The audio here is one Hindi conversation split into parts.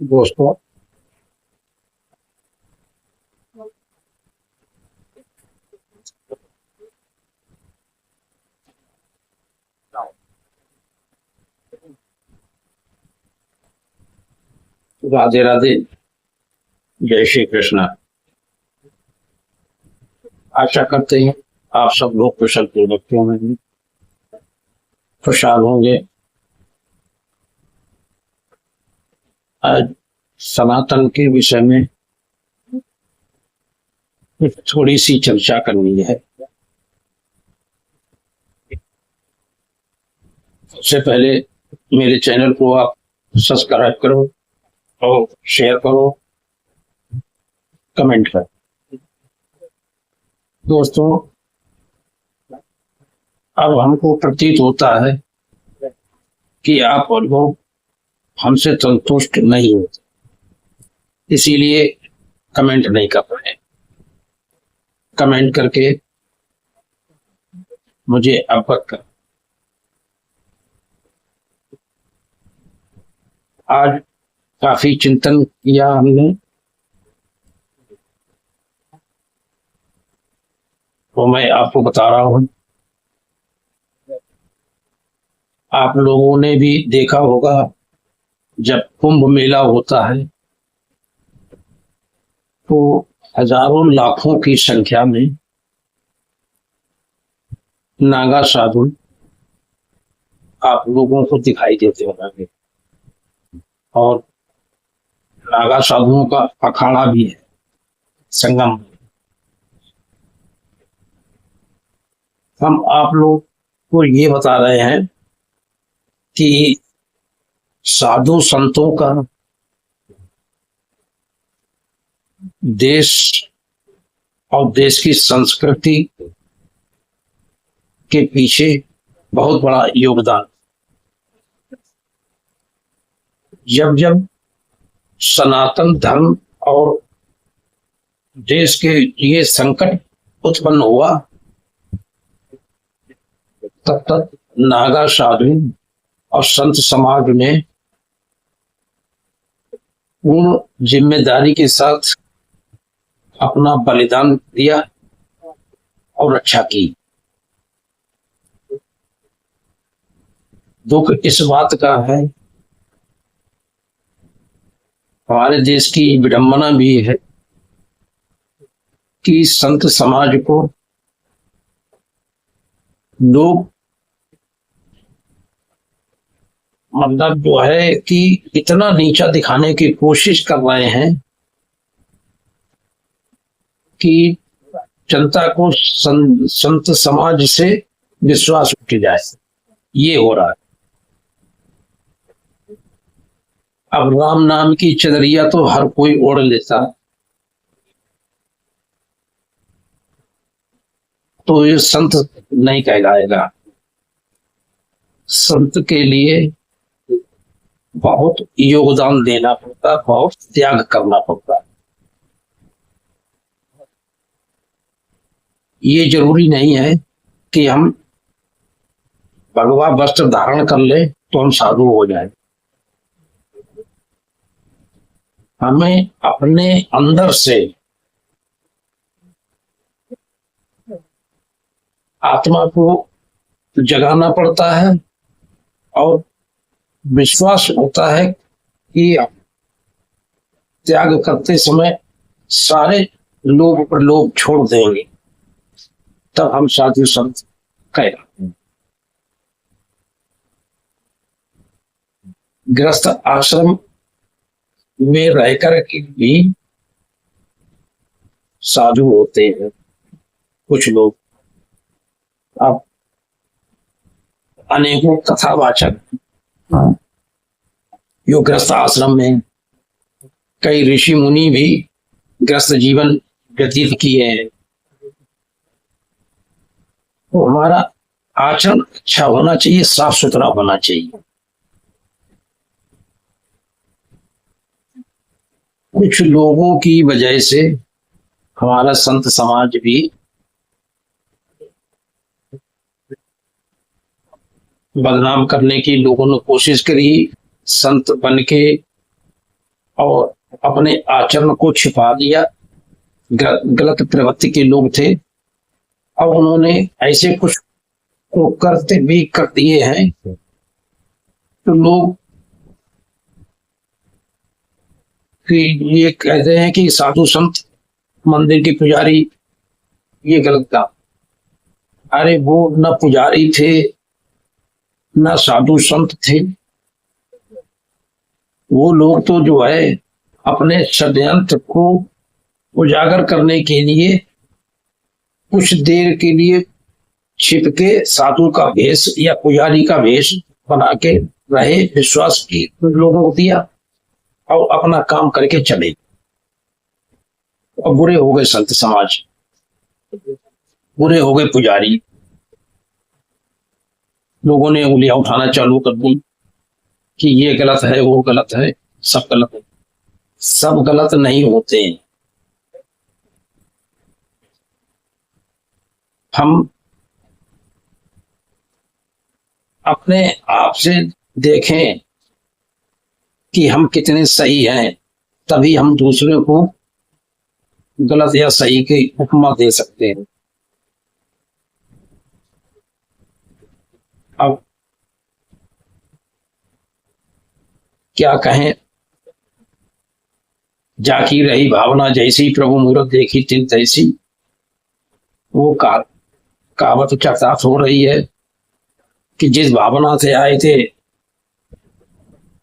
दोस्तों, राधे राधे। जय श्री कृष्ण। आशा करते हैं आप सब लोग कुशल पूर्वक होंगे, खुशहाल होंगे। आज सनातन के विषय में थोड़ी सी चर्चा करनी है। सबसे पहले मेरे चैनल को आप सब्सक्राइब करो और शेयर करो, कमेंट करो। दोस्तों, अब हमको प्रतीत होता है कि आप लोग हमसे संतुष्ट नहीं होते, इसीलिए कमेंट नहीं कर रहे। कमेंट करके मुझे अवगत कर। आज काफी चिंतन किया हमने, तो मैं आपको बता रहा हूं। आप लोगों ने भी देखा होगा, जब कुंभ मेला होता है तो हजारों लाखों की संख्या में नागा साधु आप लोगों को दिखाई देते होंगे, और नागा साधुओं का अखाड़ा भी है संगम। हम आप लोग को ये बता रहे हैं कि साधु संतों का देश और देश की संस्कृति के पीछे बहुत बड़ा योगदान। जब जब सनातन धर्म और देश के लिए संकट उत्पन्न हुआ, तब तक नागा साधु और संत समाज ने पूर्ण जिम्मेदारी के साथ अपना बलिदान दिया और रक्षा की। दुख इस बात का है, हमारे देश की विडंबना भी है कि संत समाज को लोग मतलब जो है कि इतना नीचा दिखाने की कोशिश कर रहे हैं कि जनता को संत समाज से विश्वास उठ जाए। ये हो रहा है। अब राम नाम की चदरिया तो हर कोई ओढ़ लेता, तो ये संत नहीं कहलाएगा। संत के लिए बहुत योगदान देना पड़ता, बहुत त्याग करना पड़ता। ये जरूरी नहीं है कि हम भगवा वस्त्र धारण कर ले तो हम साधु हो जाए। हमें अपने अंदर से आत्मा को जगाना पड़ता है, और विश्वास होता है कि त्याग करते समय सारे लोभ प्रलोभ छोड़ देंगे, तब हम साधु संत कहलाते हैं। गृहस्थ आश्रम में रहकर के भी साधु होते हैं कुछ लोग। अब अनेकों कथावाचक यो गृहस्थ आश्रम में, कई ऋषि मुनि भी गृहस्थ जीवन व्यतीत किए हैं। तो हमारा आचरण अच्छा होना चाहिए, साफ सुथरा होना चाहिए। कुछ लोगों की वजह से हमारा संत समाज भी बदनाम करने की लोगों ने कोशिश करी। संत बन के और अपने आचरण को छिपा दिया। गलत प्रवृत्ति के लोग थे। अब उन्होंने ऐसे कुछ को करते भी कर दिए हैं तो लोग कि ये कहते हैं कि साधु संत मंदिर के पुजारी, ये गलत था। अरे वो न पुजारी थे न साधु संत थे। वो लोग तो जो है अपने षड्यंत्र को उजागर करने के लिए कुछ देर के लिए छिप के साधु का वेश या पुजारी का वेश बना के रहे, विश्वास की लोगों को दिया और अपना काम करके चले। और बुरे हो गए संत समाज, बुरे हो गए पुजारी। लोगों ने उंगलियां उठाना चालू कर दी कि ये गलत है, वो गलत है, सब गलत है। सब गलत नहीं होते। हम अपने आप से देखें कि हम कितने सही हैं, तभी हम दूसरे को गलत या सही की उपमा दे सकते हैं। अब क्या कहें, जाकी रही भावना जैसी, प्रभु मूरत देखी तिल तैसी। वो कहावत चर्चात हो रही है कि जिस भावना से आए थे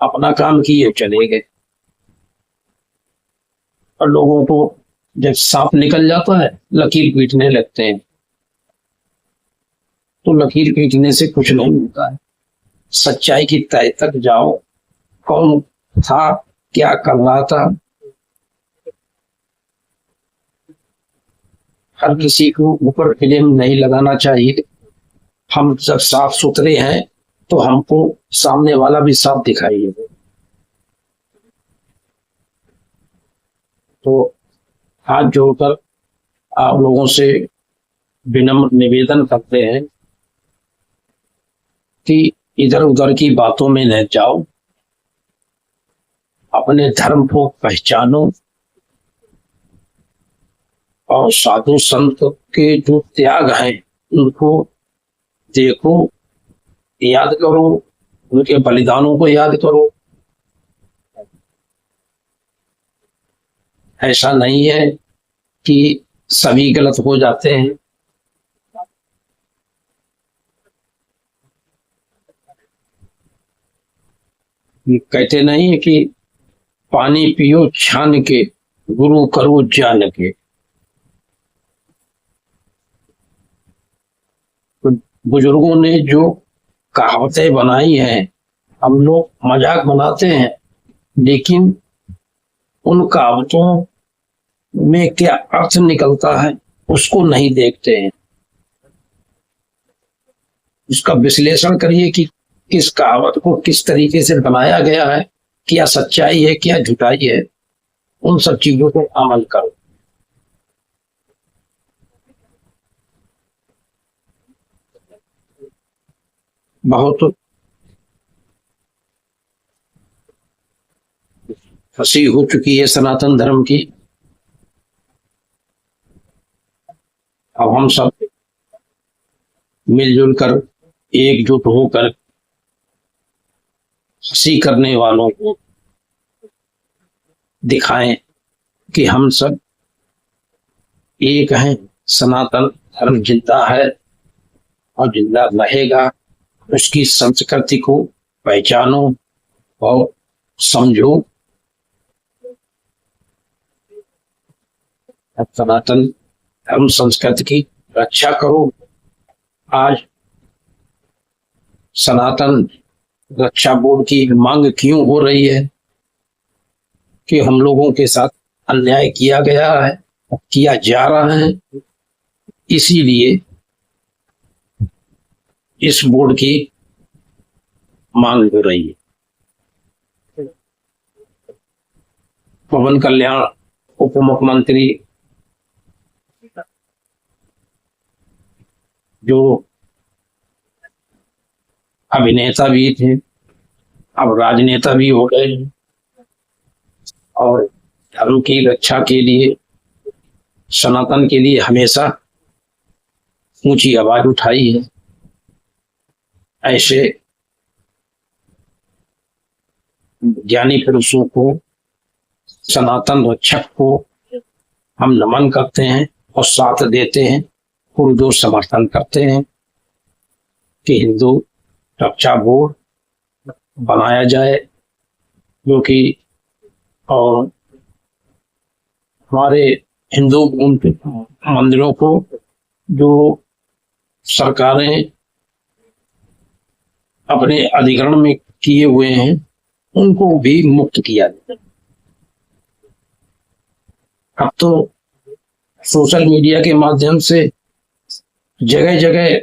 अपना काम किए चले गए। और लोगों को जब सांप निकल जाता है लकीर पीटने लगते हैं। तो लकीर पीटने से कुछ नहीं होता है। सच्चाई की तह तक जाओ, कौन था, क्या कर रहा था। हर किसी को ऊपर फिल्म नहीं लगाना चाहिए। हम जब साफ सुथरे हैं तो हमको सामने वाला भी साफ दिखाई दे। तो हाथ जोड़कर आप लोगों से विनम्र निवेदन करते हैं कि इधर उधर की बातों में न जाओ, अपने धर्म को पहचानो और साधु संत के जो त्याग हैं उनको देखो, याद करो, उनके बलिदानों को याद करो। ऐसा नहीं है कि सभी गलत हो जाते हैं। कहते नहीं है कि पानी पियो छान के, गुरु करो जान के। तो बुजुर्गों ने जो कहावतें बनाई हैं हम लोग मजाक बनाते हैं, लेकिन उन कहावतों में क्या अर्थ निकलता है उसको नहीं देखते हैं। उसका विश्लेषण करिए कि किस कहावत को किस तरीके से बनाया गया है, क्या सच्चाई है, क्या झूठाई है। उन सब चीजों को अमल करो। बहुत हंसी हो चुकी है सनातन धर्म की। अब हम सब मिलजुल कर एकजुट होकर हंसी करने वालों को दिखाएं कि हम सब एक हैं। सनातन धर्म जिंदा है और जिंदा रहेगा। उसकी संस्कृति को पहचानो और समझो। सनातन धर्म संस्कृति की रक्षा करो। आज सनातन रक्षा बोर्ड की मांग क्यों हो रही है कि हम लोगों के साथ अन्याय किया गया है, किया जा रहा है, इसीलिए इस बोर्ड की मांग हो रही है। पवन कल्याण उप मुख्यमंत्री जो अभिनेता भी थे अब राजनेता भी हो गए। और धर्म की रक्षा के लिए, सनातन के लिए हमेशा ऊंची आवाज उठाई है। ऐसे ज्ञानी पुरुषों को, सनातन रक्षक को हम नमन करते हैं और साथ देते हैं, पुरजोर समर्थन करते हैं कि हिंदू रक्षा बोर्ड बनाया जाए, जो कि और हमारे हिंदू मंदिरों को जो सरकारें अपने अधिग्रहण में किए हुए हैं उनको भी मुक्त किया जाए। अब तो सोशल मीडिया के माध्यम से जगह जगह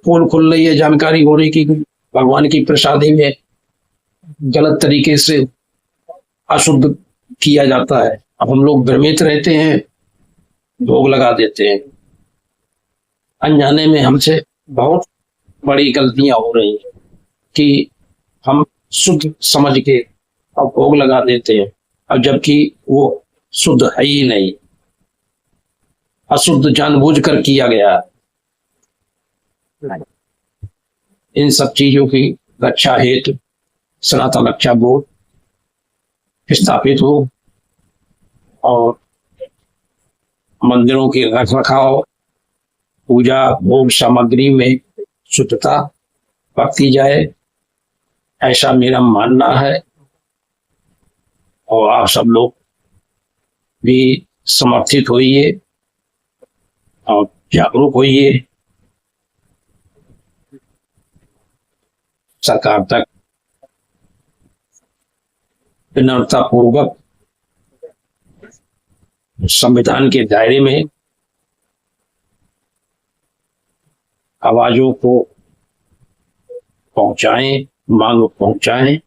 पोल खुल रही है, जानकारी हो रही कि भगवान की प्रसादी में गलत तरीके से अशुद्ध किया जाता है। अब हम लोग भ्रमित रहते हैं, भोग लगा देते हैं। अनजाने में हमसे बहुत बड़ी गलतियां हो रही हैं कि हम शुद्ध समझ के अब भोग लगा देते हैं, अब जबकि वो शुद्ध है ही नहीं, अशुद्ध जानबूझकर किया गया। इन सब चीजों की रक्षा हेतु सनातन रक्षा बोर्ड स्थापित हो और मंदिरों के रख रखाव, पूजा भोग सामग्री में शुद्धता बरती जाए, ऐसा मेरा मानना है। और आप सब लोग भी समर्थित होइए और जागरूक होइए, सरकार तक विनम्रता पूर्वक संविधान के दायरे में आवाजों को पहुंचाएं, मांग पहुंचाएं,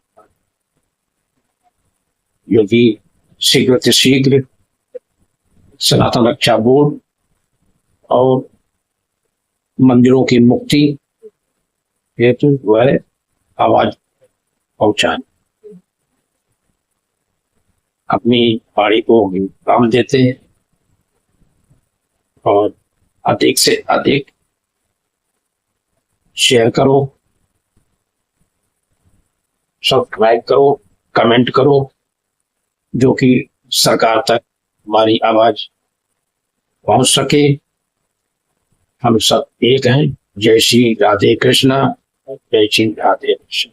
जो कि शीघ्र से शीघ्र सनातन रक्षा बोर्ड और मंदिरों की मुक्ति हेतु वह आवाज पहुंचाएं। अपनी पार्टी को काम देते हैं और अधिक से अधिक शेयर करो, सब्सक्राइब करो, कमेंट करो, जो कि सरकार तक हमारी आवाज पहुंच सके। हम सब एक हैं। जय श्री राधे कृष्णा, जय श्री राधे कृष्ण।